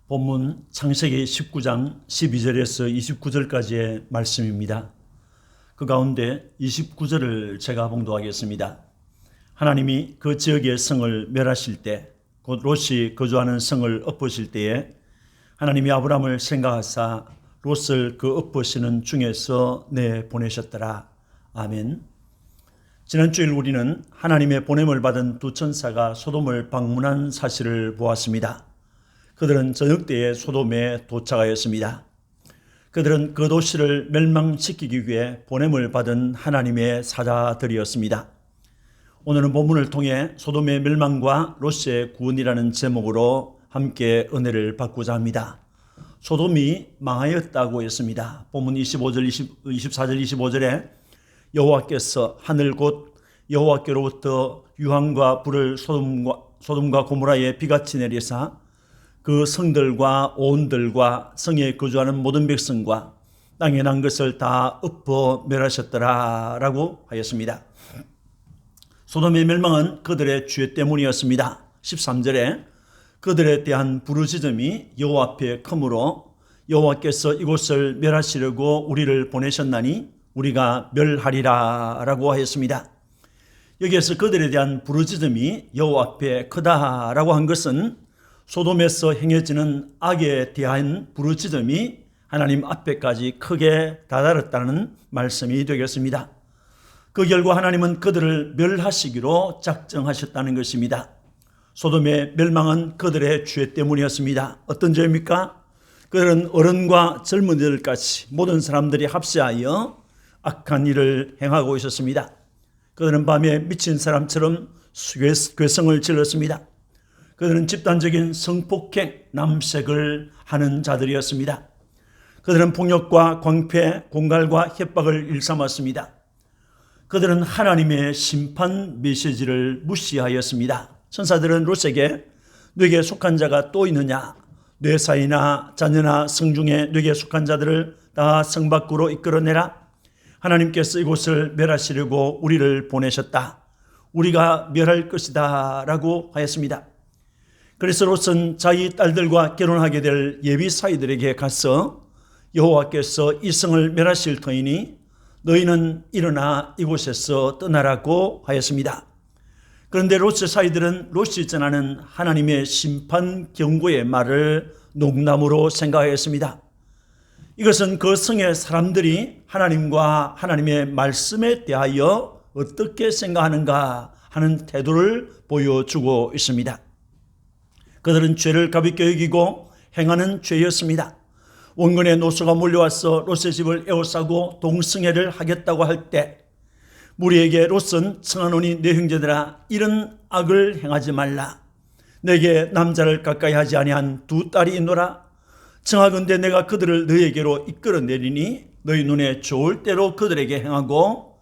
본문 창세기 19장 12절에서 29절까지의 말씀입니다. 그 가운데 29절을 제가 봉독하겠습니다. 하나님이 그 지역의 성을 멸하실 때, 곧 롯이 거주하는 성을 엎으실 때에 하나님이 아브람을 생각하사 롯을 그 엎으시는 중에서 내보내셨더라. 아멘. 지난 주일 우리는 하나님의 보냄을 받은 두 천사가 소돔을 방문한 사실을 보았습니다. 그들은 저녁 때에 소돔에 도착하였습니다. 그들은 그 도시를 멸망시키기 위해 보냄을 받은 하나님의 사자들이었습니다. 오늘은 본문을 통해 소돔의 멸망과 롯의 구원이라는 제목으로 함께 은혜를 받고자 합니다. 소돔이 망하였다고 했습니다. 본문 24절 25절에 여호와께서 하늘 곧 여호와께로부터 유황과 불을 소돔과 고모라에 비같이 내리사 그 성들과 온들과 성에 거주하는 모든 백성과 땅에 난 것을 다 엎어 멸하셨더라 라고 하였습니다. 소돔의 멸망은 그들의 죄 때문이었습니다. 13절에 그들에 대한 부르짖음이 여호와 앞에 크므로 여호와께서 이곳을 멸하시려고 우리를 보내셨나니 우리가 멸하리라 라고 하였습니다. 여기에서 그들에 대한 부르짖음이 여호와 앞에 크다라고 한 것은 소돔에서 행해지는 악에 대한 부르짖음이 하나님 앞에까지 크게 다다랐다는 말씀이 되겠습니다. 그 결과 하나님은 그들을 멸하시기로 작정하셨다는 것입니다. 소돔의 멸망은 그들의 죄 때문이었습니다. 어떤 죄입니까? 그들은 어른과 젊은이들까지 모든 사람들이 합세하여 악한 일을 행하고 있었습니다. 그들은 밤에 미친 사람처럼 괴성을 질렀습니다. 그들은 집단적인 성폭행, 남색을 하는 자들이었습니다. 그들은 폭력과 광폐, 공갈과 협박을 일삼았습니다. 그들은 하나님의 심판 메시지를 무시하였습니다. 천사들은 롯에게 네게 속한 자가 또 있느냐? 네 사이나 자녀나 성 중에 네게 속한 자들을 다 성 밖으로 이끌어내라. 하나님께서 이곳을 멸하시려고 우리를 보내셨다. 우리가 멸할 것이다 라고 하였습니다. 그래서 롯은 자기 딸들과 결혼하게 될 예비 사이들에게 가서 여호와께서 이 성을 멸하실 터이니 너희는 일어나 이곳에서 떠나라고 하였습니다. 그런데 롯의 사이들은 롯이 전하는 하나님의 심판 경고의 말을 농담으로 생각하였습니다. 이것은 그 성의 사람들이 하나님과 하나님의 말씀에 대하여 어떻게 생각하는가 하는 태도를 보여주고 있습니다. 그들은 죄를 가볍게 여기고 행하는 죄였습니다. 원근의 노소가 몰려와서 롯의 집을 에워싸고 동승회를 하겠다고 할 때 무리에게 롯은 청하노니 내 형제들아 이런 악을 행하지 말라. 내게 남자를 가까이 하지 아니한 두 딸이 있노라. 청하건대 내가 그들을 너희에게로 이끌어내리니 너희 눈에 좋을 대로 그들에게 행하고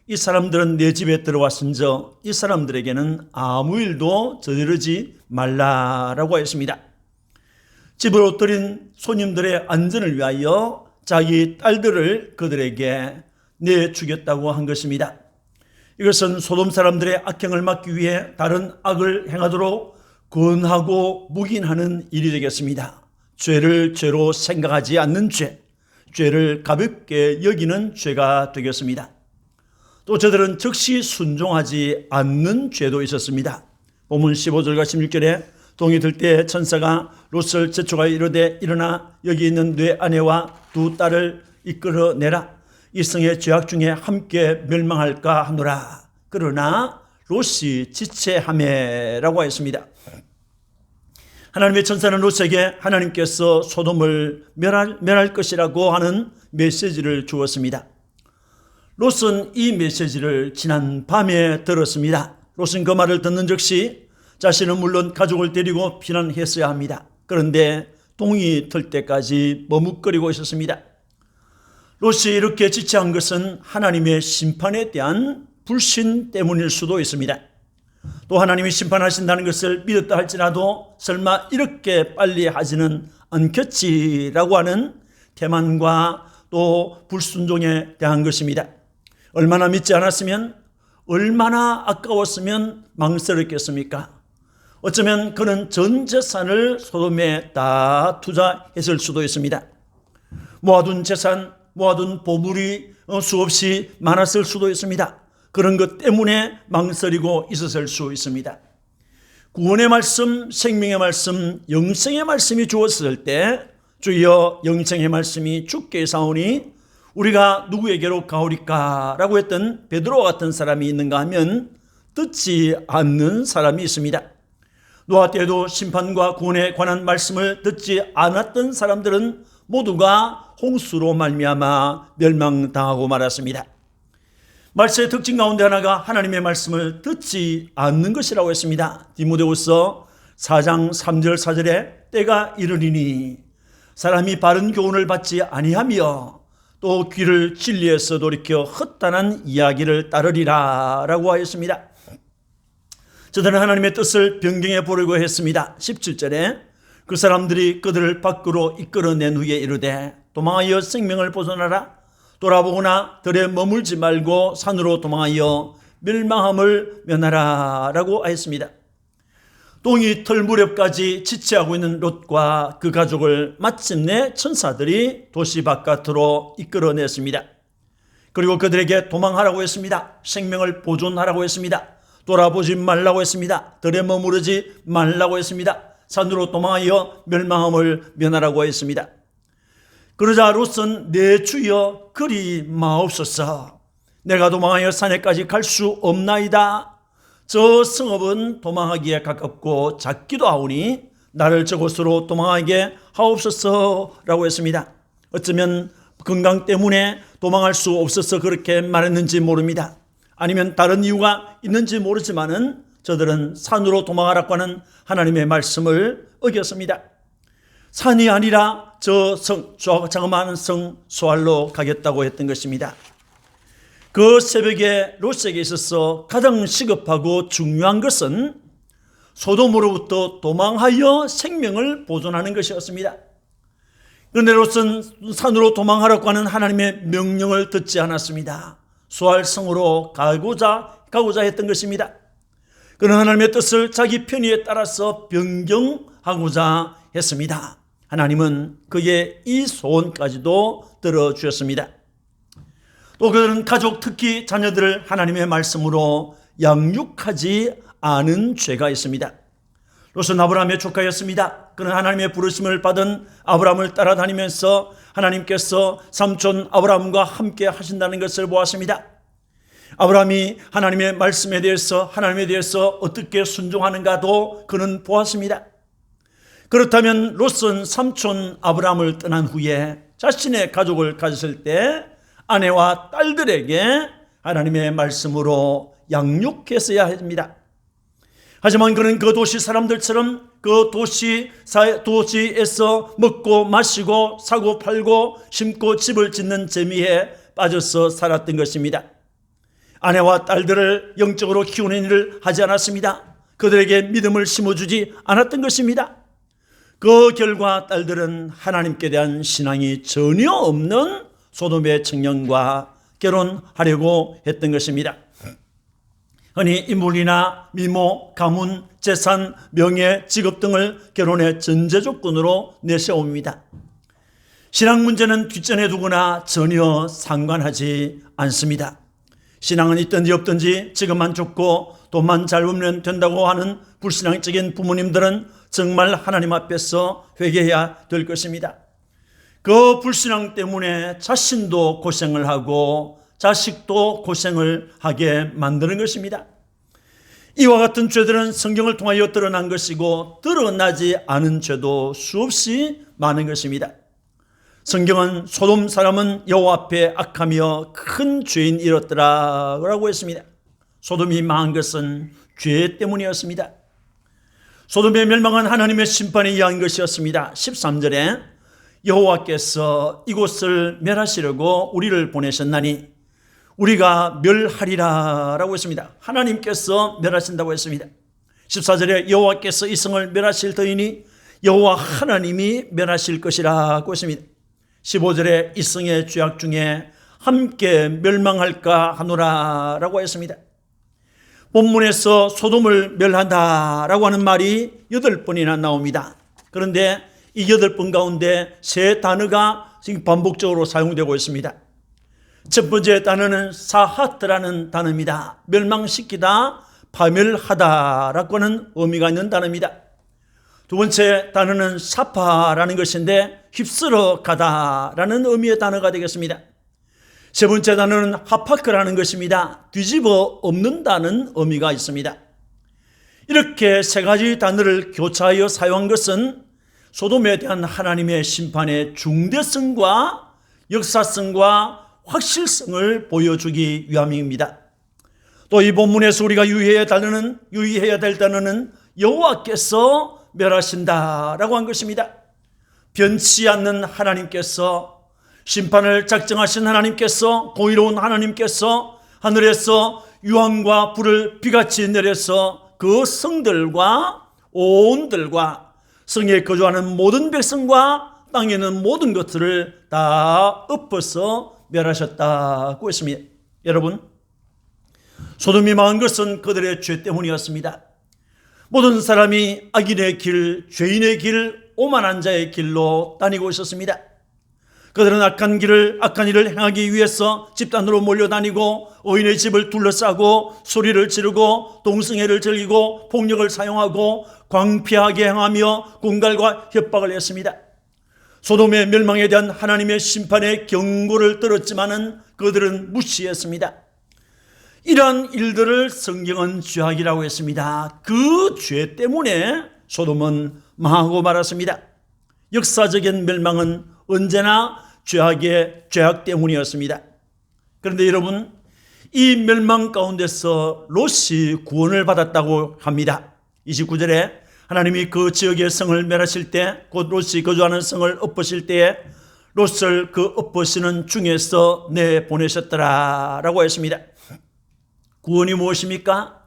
이 사람들은 내 집에 들어왔은저 이 사람들에게는 아무 일도 저지르지 말라라고 했습니다. 집으로 들인 손님들의 안전을 위하여 자기 딸들을 그들에게 내주겠다고 한 것입니다. 이것은 소돔 사람들의 악행을 막기 위해 다른 악을 행하도록 권하고 묵인하는 일이 되겠습니다. 죄를 죄로 생각하지 않는 죄, 죄를 가볍게 여기는 죄가 되겠습니다. 또 저들은 즉시 순종하지 않는 죄도 있었습니다. 본문 15절과 16절에 동이 들 때 천사가 롯을 재촉하여 이르되 일어나 여기 있는 네 아내와 두 딸을 이끌어내라. 이 성의 죄악 중에 함께 멸망할까 하노라. 그러나 롯이 지체하매라고 했습니다. 하나님의 천사는 롯에게 하나님께서 소돔을 멸할 것이라고 하는 메시지를 주었습니다. 롯은 이 메시지를 지난 밤에 들었습니다. 롯은 그 말을 듣는 즉시 자신은 물론 가족을 데리고 피난했어야 합니다. 그런데 동이 틀 때까지 머뭇거리고 있었습니다. 롯이 이렇게 지체한 것은 하나님의 심판에 대한 불신 때문일 수도 있습니다. 또 하나님이 심판하신다는 것을 믿었다 할지라도 설마 이렇게 빨리 하지는 않겠지라고 하는 태만과 또 불순종에 대한 것입니다. 얼마나 믿지 않았으면, 얼마나 아까웠으면 망설였겠습니까? 어쩌면 그는 전 재산을 소돔에 다 투자했을 수도 있습니다. 모아둔 재산, 모아둔 보물이 수없이 많았을 수도 있습니다. 그런 것 때문에 망설이고 있었을 수 있습니다. 구원의 말씀, 생명의 말씀, 영생의 말씀이 주었을 때 주여 영생의 말씀이 주께 사오니 우리가 누구에게로 가오리까? 라고 했던 베드로와 같은 사람이 있는가 하면 듣지 않는 사람이 있습니다. 노아 때에도 심판과 구원에 관한 말씀을 듣지 않았던 사람들은 모두가 홍수로 말미암아 멸망당하고 말았습니다. 말씀의 특징 가운데 하나가 하나님의 말씀을 듣지 않는 것이라고 했습니다. 디모데후서 4장 3절 4절에 때가 이르리니 사람이 바른 교훈을 받지 아니하며 또 귀를 진리에서 돌이켜 헛단한 이야기를 따르리라 라고 하였습니다. 저들은 하나님의 뜻을 변경해 보려고 했습니다. 17절에 그 사람들이 그들을 밖으로 이끌어낸 후에 이르되 도망하여 생명을 보존하라. 돌아보거나 들에 머물지 말고 산으로 도망하여 멸망함을 면하라 라고 하였습니다. 동이 털 무렵까지 지체하고 있는 롯과 그 가족을 마침내 천사들이 도시 바깥으로 이끌어냈습니다. 그리고 그들에게 도망하라고 했습니다. 생명을 보존하라고 했습니다. 돌아보지 말라고 했습니다. 들에 머무르지 말라고 했습니다. 산으로 도망하여 멸망함을 면하라고 했습니다. 그러자 롯은 내 주여 그리 마옵소서. 내가 도망하여 산에까지 갈 수 없나이다. 저 성읍은 도망하기에 가깝고 작기도 하오니 나를 저곳으로 도망하게 하옵소서라고 했습니다. 어쩌면 건강 때문에 도망할 수 없어서 그렇게 말했는지 모릅니다. 아니면 다른 이유가 있는지 모르지만은 저들은 산으로 도망하라고 하는 하나님의 말씀을 어겼습니다. 산이 아니라 저 자그마한 성 소알로 가겠다고 했던 것입니다. 그 새벽에 롯에게 있어서 가장 시급하고 중요한 것은 소돔으로부터 도망하여 생명을 보존하는 것이었습니다. 그런데 롯은 산으로 도망하라고 하는 하나님의 명령을 듣지 않았습니다. 소알성으로 가고자 했던 것입니다. 그는 하나님의 뜻을 자기 편의에 따라서 변경하고자 했습니다. 하나님은 그의 이 소원까지도 들어주셨습니다. 또 그들은 가족, 특히 자녀들을 하나님의 말씀으로 양육하지 않은 죄가 있습니다. 롯은 아브라함의 조카였습니다. 그는 하나님의 부르심을 받은 아브라함을 따라다니면서 하나님께서 삼촌 아브라함과 함께 하신다는 것을 보았습니다. 아브라함이 하나님의 말씀에 대해서 하나님에 대해서 어떻게 순종하는가도 그는 보았습니다. 그렇다면 롯은 삼촌 아브라함을 떠난 후에 자신의 가족을 가졌을 때 아내와 딸들에게 하나님의 말씀으로 양육했어야 합니다. 하지만 그는 그 도시 사람들처럼 그 도시에서 먹고 마시고 사고 팔고 심고 집을 짓는 재미에 빠져서 살았던 것입니다. 아내와 딸들을 영적으로 키우는 일을 하지 않았습니다. 그들에게 믿음을 심어주지 않았던 것입니다. 그 결과 딸들은 하나님께 대한 신앙이 전혀 없는 소돔의 청년과 결혼하려고 했던 것입니다. 흔히 인물이나 미모, 가문, 재산, 명예, 직업 등을 결혼의 전제 조건으로 내세웁니다. 신앙 문제는 뒷전에 두거나 전혀 상관하지 않습니다. 신앙은 있든지 없든지 지금만 좋고 돈만 잘 벌면 된다고 하는 불신앙적인 부모님들은 정말 하나님 앞에서 회개해야 될 것입니다. 그 불신앙 때문에 자신도 고생을 하고 자식도 고생을 하게 만드는 것입니다. 이와 같은 죄들은 성경을 통하여 드러난 것이고 드러나지 않은 죄도 수없이 많은 것입니다. 성경은 소돔 사람은 여호와 앞에 악하며 큰 죄인 이었더라라고 했습니다. 소돔이 망한 것은 죄 때문이었습니다. 소돔의 멸망은 하나님의 심판에 의한 것이었습니다. 13절에 여호와께서 이곳을 멸하시려고 우리를 보내셨나니 우리가 멸하리라 라고 했습니다. 하나님께서 멸하신다고 했습니다. 14절에 여호와께서 이 성을 멸하실 터이니 여호와 하나님이 멸하실 것이라고 했습니다. 15절에 이 성의 죄악 중에 함께 멸망할까 하노라 라고 했습니다. 본문에서 소돔을 멸한다라고 하는 말이 8번이나 나옵니다. 그런데 이 8번 가운데 3단어가 지금 반복적으로 사용되고 있습니다. 첫 번째 단어는 사하트라는 단어입니다. 멸망시키다, 파멸하다라고 하는 의미가 있는 단어입니다. 두 번째 단어는 사파라는 것인데 휩쓸어 가다라는 의미의 단어가 되겠습니다. 세 번째 단어는 하파크라는 것입니다. 뒤집어 엎는다는 의미가 있습니다. 이렇게 세 가지 단어를 교차하여 사용한 것은 소돔에 대한 하나님의 심판의 중대성과 역사성과 확실성을 보여주기 위함입니다. 또 이 본문에서 우리가 유의해야 될 단어는 여호와께서 멸하신다라고 한 것입니다. 변치 않는 하나님께서, 심판을 작정하신 하나님께서, 공의로운 하나님께서 하늘에서 유황과 불을 비같이 내려서 그 성들과 온들과 성에 거주하는 모든 백성과 땅에 있는 모든 것들을 다 엎어서 멸하셨다고 했습니다. 여러분, 소돔이 망한 것은 그들의 죄 때문이었습니다. 모든 사람이 악인의 길, 죄인의 길, 오만한 자의 길로 다니고 있었습니다. 그들은 악한 일을 행하기 위해서 집단으로 몰려다니고 의인의 집을 둘러싸고 소리를 지르고 동성애를 즐기고 폭력을 사용하고 광피하게 행하며 군갈과 협박을 했습니다. 소돔의 멸망에 대한 하나님의 심판의 경고를 들었지만은 그들은 무시했습니다. 이러한 일들을 성경은 죄악이라고 했습니다. 그 죄 때문에 소돔은 망하고 말았습니다. 역사적인 멸망은 언제나 죄악 때문이었습니다. 그런데 여러분, 이 멸망 가운데서 롯이 구원을 받았다고 합니다. 29절에 하나님이 그 지역의 성을 멸하실 때, 곧 롯이 거주하는 성을 엎으실 때에 롯을 그 엎으시는 중에서 내보내셨더라라고 했습니다. 구원이 무엇입니까?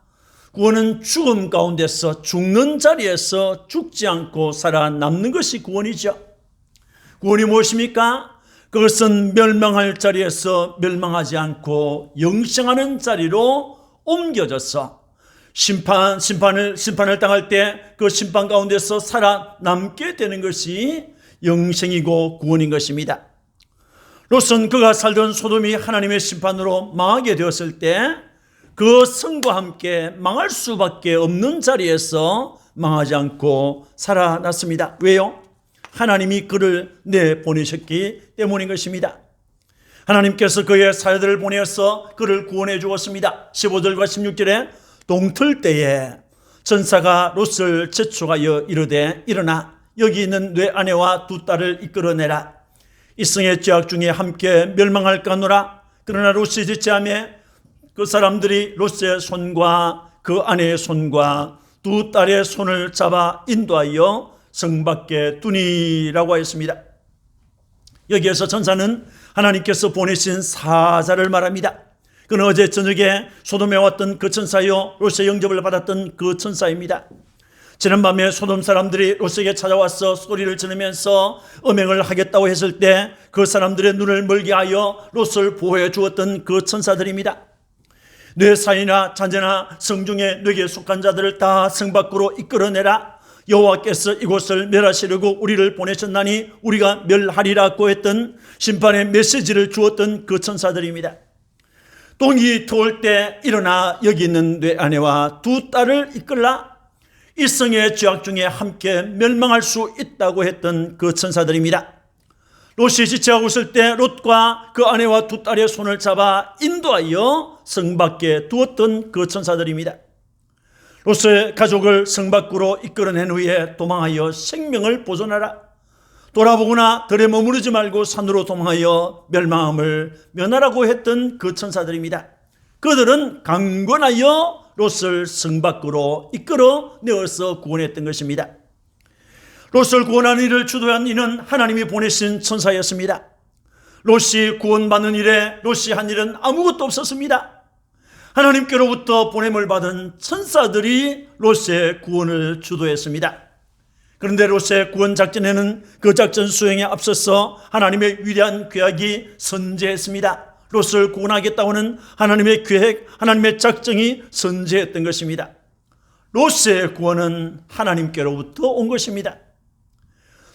구원은 죽음 가운데서, 죽는 자리에서 죽지 않고 살아남는 것이 구원이죠. 구원이 무엇입니까? 그것은 멸망할 자리에서 멸망하지 않고 영생하는 자리로 옮겨져서 심판을 당할 때 그 심판 가운데서 살아남게 되는 것이 영생이고 구원인 것입니다. 롯은 그가 살던 소돔이 하나님의 심판으로 망하게 되었을 때 그 성과 함께 망할 수밖에 없는 자리에서 망하지 않고 살아났습니다. 왜요? 하나님이 그를 내보내셨기 때문인 것입니다. 하나님께서 그의 사자들을 보내어서 그를 구원해 주었습니다. 15절과 16절에 동틀 때에 천사가 롯을 재촉하여 이르되 일어나 여기 있는 네 아내와 두 딸을 이끌어내라. 이 성의 죄악 중에 함께 멸망할까노라. 그러나 롯이 지체하며 그 사람들이 롯의 손과 그 아내의 손과 두 딸의 손을 잡아 인도하여 성 밖에 두니라고 하였습니다. 여기에서 천사는 하나님께서 보내신 사자를 말합니다. 그는 어제 저녁에 소돔에 왔던 그 천사요, 롯의 영접을 받았던 그 천사입니다. 지난밤에 소돔 사람들이 롯에게 찾아와서 소리를 지르면서 음행을 하겠다고 했을 때 그 사람들의 눈을 멀게 하여 롯을 보호해 주었던 그 천사들입니다. 뇌 사이나 잔재나 성중에 뇌에 속한 자들을 다 성 밖으로 이끌어내라. 여호와께서 이곳을 멸하시려고 우리를 보내셨나니 우리가 멸하리라고 했던 심판의 메시지를 주었던 그 천사들입니다. 동이 터올 때 일어나 여기 있는 네 아내와 두 딸을 이끌라. 이 성의 죄악 중에 함께 멸망할 수 있다고 했던 그 천사들입니다. 롯이 지체하고 있을 때 롯과 그 아내와 두 딸의 손을 잡아 인도하여 성 밖에 두었던 그 천사들입니다. 롯의 가족을 성 밖으로 이끌어낸 후에 도망하여 생명을 보존하라. 돌아보거나 들에 머무르지 말고 산으로 도망하여 멸망함을 면하라고 했던 그 천사들입니다. 그들은 강권하여 롯을 성 밖으로 이끌어내어서 구원했던 것입니다. 롯을 구원하는 일을 주도한 이는 하나님이 보내신 천사였습니다. 롯이 구원받는 일에 롯이 한 일은 아무것도 없었습니다. 하나님께로부터 보냄을 받은 천사들이 롯의 구원을 주도했습니다. 그런데 롯의 구원 작전에는 그 작전 수행에 앞서서 하나님의 위대한 계획이 선재했습니다. 롯을 구원하겠다고 하는 하나님의 계획, 하나님의 작정이 선재했던 것입니다. 롯의 구원은 하나님께로부터 온 것입니다.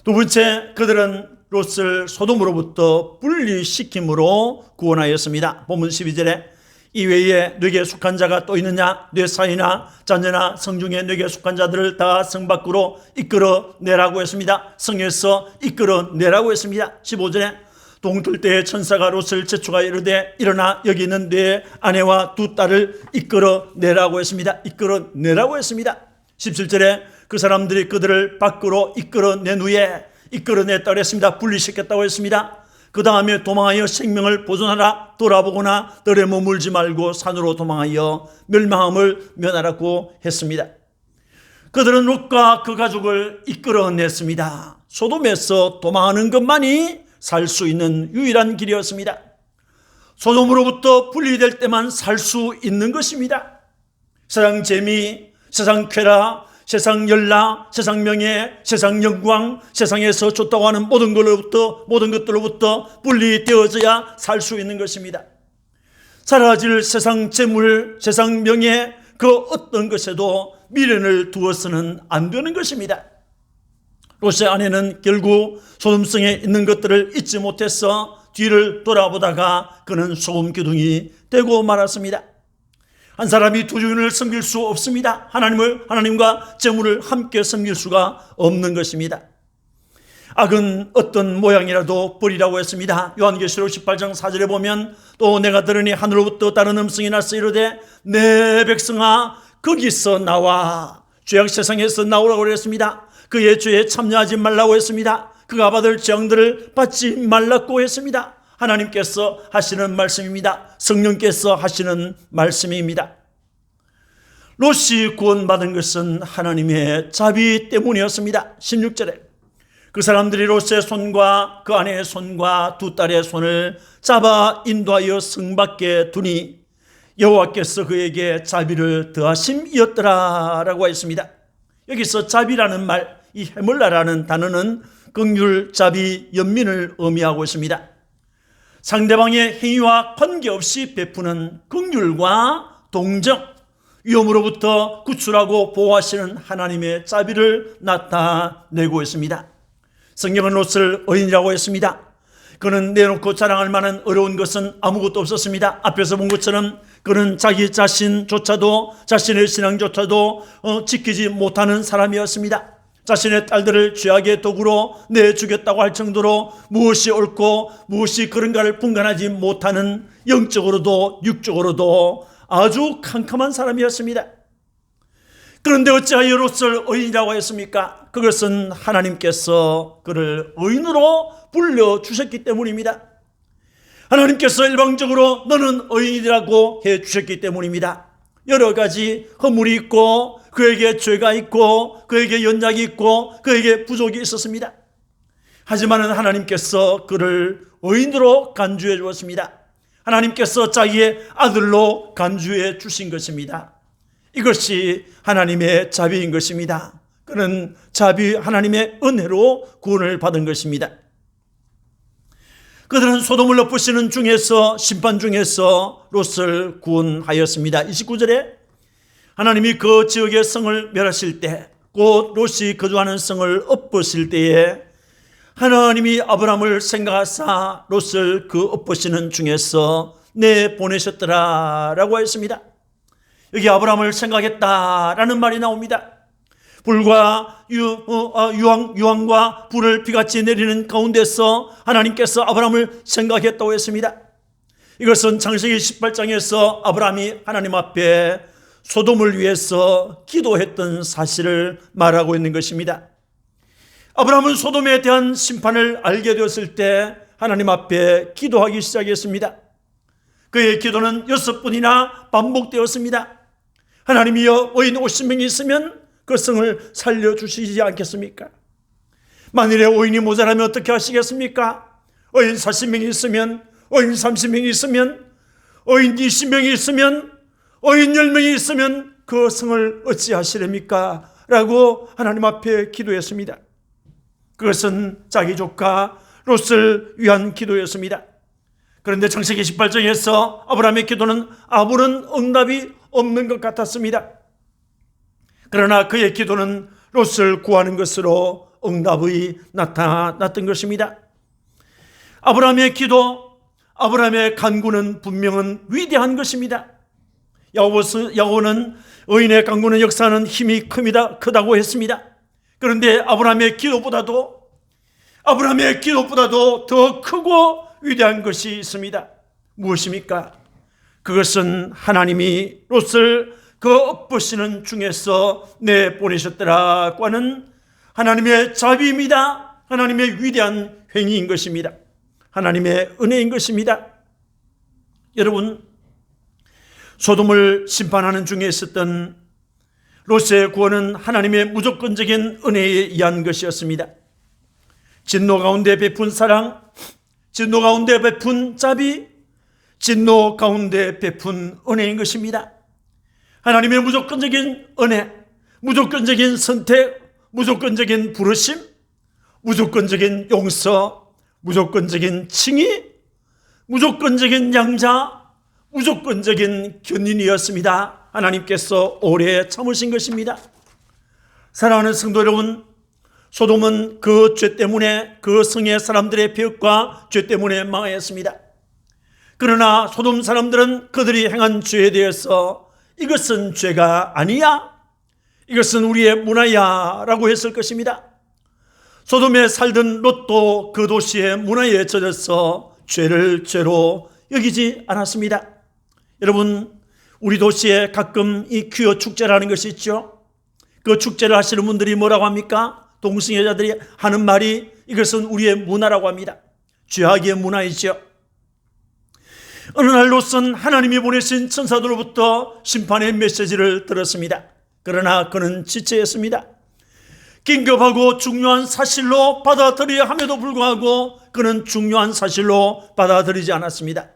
두 번째, 그들은 롯을 소돔으로부터 분리시킴으로 구원하였습니다. 본문 12절에 이외에 네게 속한 자가 또 있느냐, 네 사이나 자녀나 성중에 네게 속한 자들을 다 성 밖으로 이끌어내라고 했습니다. 성에서 이끌어내라고 했습니다. 15절에 동틀 때에 천사가 롯을 재촉하여 이르되 일어나 여기 있는 네 아내와 두 딸을 이끌어내라고 했습니다. 이끌어내라고 했습니다. 17절에 그 사람들이 그들을 밖으로 이끌어낸 후에 이끌어냈다고 했습니다. 분리시켰다고 했습니다. 그 다음에 도망하여 생명을 보존하라, 돌아보거나 들에 머물지 말고 산으로 도망하여 멸망함을 면하라고 했습니다. 그들은 롯과 그 가족을 이끌어냈습니다. 소돔에서 도망하는 것만이 살 수 있는 유일한 길이었습니다. 소돔으로부터 분리될 때만 살 수 있는 것입니다. 세상 재미, 세상 쾌락, 세상 연락, 세상 명예, 세상 영광, 세상에서 좋다고 하는 모든 것들로부터 분리되어져야 살 수 있는 것입니다. 사라질 세상 재물, 세상 명예, 그 어떤 것에도 미련을 두어서는 안 되는 것입니다. 롯의 아내는 결국 소돔성에 있는 것들을 잊지 못해서 뒤를 돌아보다가 그는 소금 기둥이 되고 말았습니다. 한 사람이 두 주인을 섬길 수 없습니다. 하나님과 재물을 함께 섬길 수가 없는 것입니다. 악은 어떤 모양이라도 버리라고 했습니다. 요한계시록 18장 4절에 보면 또 내가 들으니 하늘로부터 다른 음성이 나서 이르되 내 백성아 거기서 나와. 죄악 세상에서 나오라고 그랬습니다. 그의 죄에 참여하지 말라고 했습니다. 그가 받을 재앙들을 받지 말라고 했습니다. 하나님께서 하시는 말씀입니다. 성령께서 하시는 말씀입니다. 롯이 구원받은 것은 하나님의 자비 때문이었습니다. 16절에 그 사람들이 롯의 손과 그 아내의 손과 두 딸의 손을 잡아 인도하여 성 밖에 두니 여호와께서 그에게 자비를 더하심이었더라 라고 했습니다. 여기서 자비라는 말, 이 헤몰라라는 단어는 긍휼, 자비, 연민을 의미하고 있습니다. 상대방의 행위와 관계없이 베푸는 긍휼과 동정, 위험으로부터 구출하고 보호하시는 하나님의 자비를 나타내고 있습니다. 성경은 롯을 의인이라고 했습니다. 그는 내놓고 자랑할 만한 어려운 것은 아무것도 없었습니다. 앞에서 본 것처럼 그는 자기 자신조차도, 자신의 신앙조차도 지키지 못하는 사람이었습니다. 자신의 딸들을 죄악의 도구로 내주겠다고 할 정도로 무엇이 옳고 무엇이 그런가를 분간하지 못하는 영적으로도 육적으로도 아주 캄캄한 사람이었습니다. 그런데 어찌하여 롯을 의인이라고 했습니까? 그것은 하나님께서 그를 의인으로 불러주셨기 때문입니다. 하나님께서 일방적으로 너는 의인이라고 해주셨기 때문입니다. 여러 가지 허물이 있고 그에게 죄가 있고 그에게 연약이 있고 그에게 부족이 있었습니다. 하지만 하나님께서 그를 의인으로 간주해 주었습니다. 하나님께서 자기의 아들로 간주해 주신 것입니다. 이것이 하나님의 자비인 것입니다. 그는 자비, 하나님의 은혜로 구원을 받은 것입니다. 그들은 소돔을 엎으시는 중에서, 심판 중에서 롯을 구원하였습니다. 29절에 하나님이 그 지역의 성을 멸하실 때, 곧 롯이 거주하는 성을 엎으실 때에 하나님이 아브라함을 생각하사 롯을 그 엎으시는 중에서 내보내셨더라라고 했습니다. 여기 아브라함을 생각했다라는 말이 나옵니다. 불과 유황과 불을 비같이 내리는 가운데서 하나님께서 아브라함을 생각했다고 했습니다. 이것은 창세기 18장에서 아브라함이 하나님 앞에 소돔을 위해서 기도했던 사실을 말하고 있는 것입니다. 아브라함은 소돔에 대한 심판을 알게 되었을 때 하나님 앞에 기도하기 시작했습니다. 그의 기도는 6번이나 반복되었습니다. 하나님이여, 의인 50명이 있으면 그 성을 살려주시지 않겠습니까? 만일에 의인이 모자라면 어떻게 하시겠습니까? 의인 40명이 있으면, 의인 30명이 있으면, 의인 20명이 있으면, 의인 10명이 있으면 그 성을 어찌 하시렵니까? 라고 하나님 앞에 기도했습니다. 그것은 자기 조카 롯을 위한 기도였습니다. 그런데 창세기 18장에서 아브라함의 기도는 아무런 응답이 없는 것 같았습니다. 그러나 그의 기도는 롯을 구하는 것으로 응답이 나타났던 것입니다. 아브라함의 기도, 아브라함의 간구는 분명은 위대한 것입니다. 야고보는 의인의 간구는 역사하는 힘이 크다고 했습니다. 그런데 아브라함의 기도보다도 더 크고 위대한 것이 있습니다. 무엇입니까? 그것은 하나님이 롯을 그 엇보시는 중에서 내보내셨더라고 하는 하나님의 자비입니다. 하나님의 위대한 행위인 것입니다. 하나님의 은혜인 것입니다. 여러분, 소돔을 심판하는 중에 있었던 롯의 구원은 하나님의 무조건적인 은혜에 의한 것이었습니다. 진노 가운데 베푼 사랑, 진노 가운데 베푼 자비, 진노 가운데 베푼 은혜인 것입니다. 하나님의 무조건적인 은혜, 무조건적인 선택, 무조건적인 부르심, 무조건적인 용서, 무조건적인 칭의, 무조건적인 양자, 무조건적인 견인이었습니다. 하나님께서 오래 참으신 것입니다. 사랑하는 성도 여러분, 소돔은 그 죄 때문에, 그 성의 사람들의 배역과 죄 때문에 망하였습니다. 그러나 소돔 사람들은 그들이 행한 죄에 대해서 이것은 죄가 아니야, 이것은 우리의 문화야 라고 했을 것입니다. 소돔에 살던 롯도 그 도시의 문화에 젖어서 죄를 죄로 여기지 않았습니다. 여러분, 우리 도시에 가끔 이 퀴어 축제라는 것이 있죠. 그 축제를 하시는 분들이 뭐라고 합니까? 동성애자들이 하는 말이 이것은 우리의 문화라고 합니다. 죄악의 문화이죠. 어느 날 롯은 하나님이 보내신 천사들로부터 심판의 메시지를 들었습니다. 그러나 그는 지체했습니다. 긴급하고 중요한 사실로 받아들여야 함에도 불구하고 그는 중요한 사실로 받아들이지 않았습니다.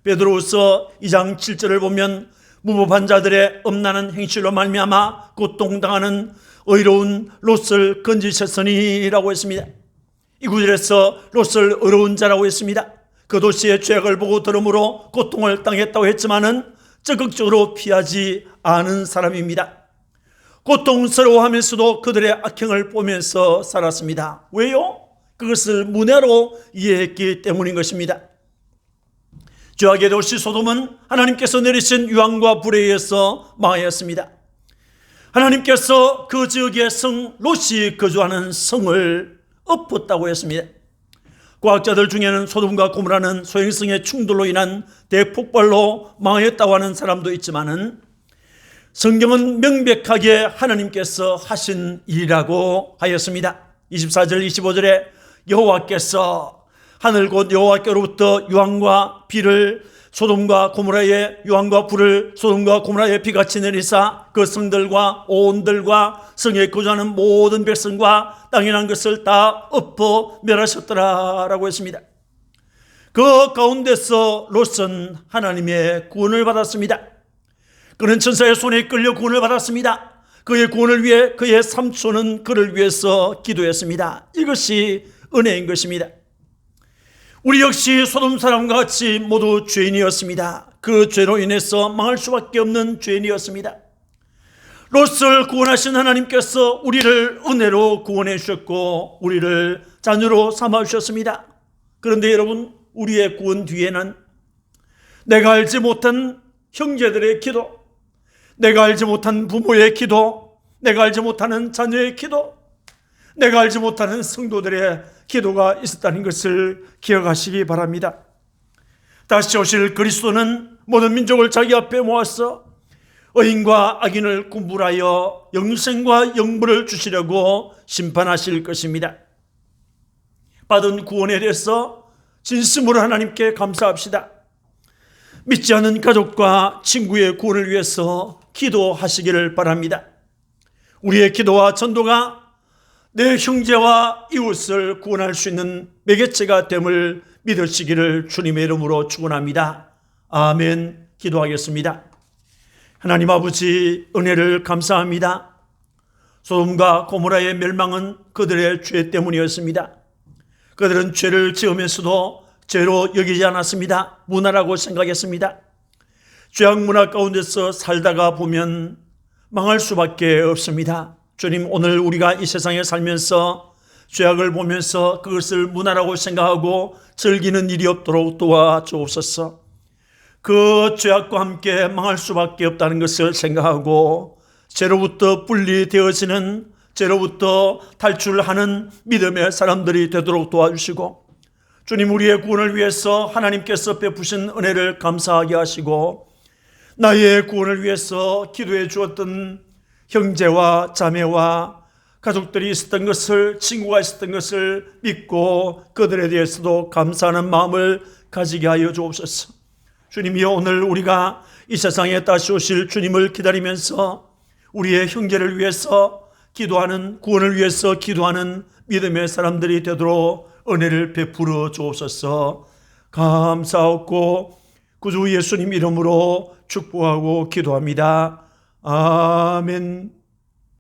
베드로후서 2장 7절을 보면 무법한 자들의 엄난한 행실로 말미암아 고통당하는 의로운 롯을 건지셨으니라고 했습니다. 이 구절에서 롯을 의로운 자라고 했습니다. 그 도시의 죄악을 보고 들음으로 고통을 당했다고 했지만은 적극적으로 피하지 않은 사람입니다. 고통스러워하면서도 그들의 악행을 보면서 살았습니다. 왜요? 그것을 문화로 이해했기 때문인 것입니다. 죄악의 도시 소돔은 하나님께서 내리신 유황과 불에 의해서 망하였습니다. 하나님께서 그 지역의 성 롯이 거주하는 성을 엎었다고 했습니다. 과학자들 중에는 소돔과 고모라는 소행성의 충돌로 인한 대폭발로 망했다고 하는 사람도 있지만은 성경은 명백하게 하나님께서 하신 일이라고 하였습니다. 24절 25절에 여호와께서 하늘 곧 여호와께로부터 유황과 비를 소돔과 고모라의 유황과 불을 소돔과 고모라의 비같이 내리사 그 성들과 오온들과 성에 거주하는 모든 백성과 땅에 난 것을 다 엎어 멸하셨더라라고 했습니다. 그 가운데서 롯은 하나님의 구원을 받았습니다. 그는 천사의 손에 끌려 구원을 받았습니다. 그의 구원을 위해 그의 삼촌은 그를 위해서 기도했습니다. 이것이 은혜인 것입니다. 우리 역시 소돔 사람과 같이 모두 죄인이었습니다. 그 죄로 인해서 망할 수밖에 없는 죄인이었습니다. 롯을 구원하신 하나님께서 우리를 은혜로 구원해 주셨고 우리를 자녀로 삼아 주셨습니다. 그런데 여러분, 우리의 구원 뒤에는 내가 알지 못한 형제들의 기도, 내가 알지 못한 부모의 기도, 내가 알지 못하는 자녀의 기도, 내가 알지 못하는 성도들의 기도가 있었다는 것을 기억하시기 바랍니다. 다시 오실 그리스도는 모든 민족을 자기 앞에 모아서 의인과 악인을 구분하여 영생과 영부를 주시려고 심판하실 것입니다. 받은 구원에 대해서 진심으로 하나님께 감사합시다. 믿지 않는 가족과 친구의 구원을 위해서 기도하시기를 바랍니다. 우리의 기도와 전도가 내 형제와 이웃을 구원할 수 있는 매개체가 됨을 믿으시기를 주님의 이름으로 축원합니다. 아멘. 기도하겠습니다. 하나님 아버지, 은혜를 감사합니다. 소돔과 고모라의 멸망은 그들의 죄 때문이었습니다. 그들은 죄를 지으면서도 죄로 여기지 않았습니다. 문화라고 생각했습니다. 죄악 문화 가운데서 살다가 보면 망할 수밖에 없습니다. 주님, 오늘 우리가 이 세상에 살면서 죄악을 보면서 그것을 문화라고 생각하고 즐기는 일이 없도록 도와주옵소서. 그 죄악과 함께 망할 수밖에 없다는 것을 생각하고 죄로부터 분리되어지는, 죄로부터 탈출하는 믿음의 사람들이 되도록 도와주시고, 주님, 우리의 구원을 위해서 하나님께서 베푸신 은혜를 감사하게 하시고, 나의 구원을 위해서 기도해 주었던 형제와 자매와 가족들이 있었던 것을, 친구가 있었던 것을 믿고 그들에 대해서도 감사하는 마음을 가지게 하여 주옵소서. 주님이여, 오늘 우리가 이 세상에 다시 오실 주님을 기다리면서 우리의 형제를 위해서 기도하는, 구원을 위해서 기도하는 믿음의 사람들이 되도록 은혜를 베풀어 주옵소서. 감사하고 구주 예수님 이름으로 축복하고 기도합니다. 아멘.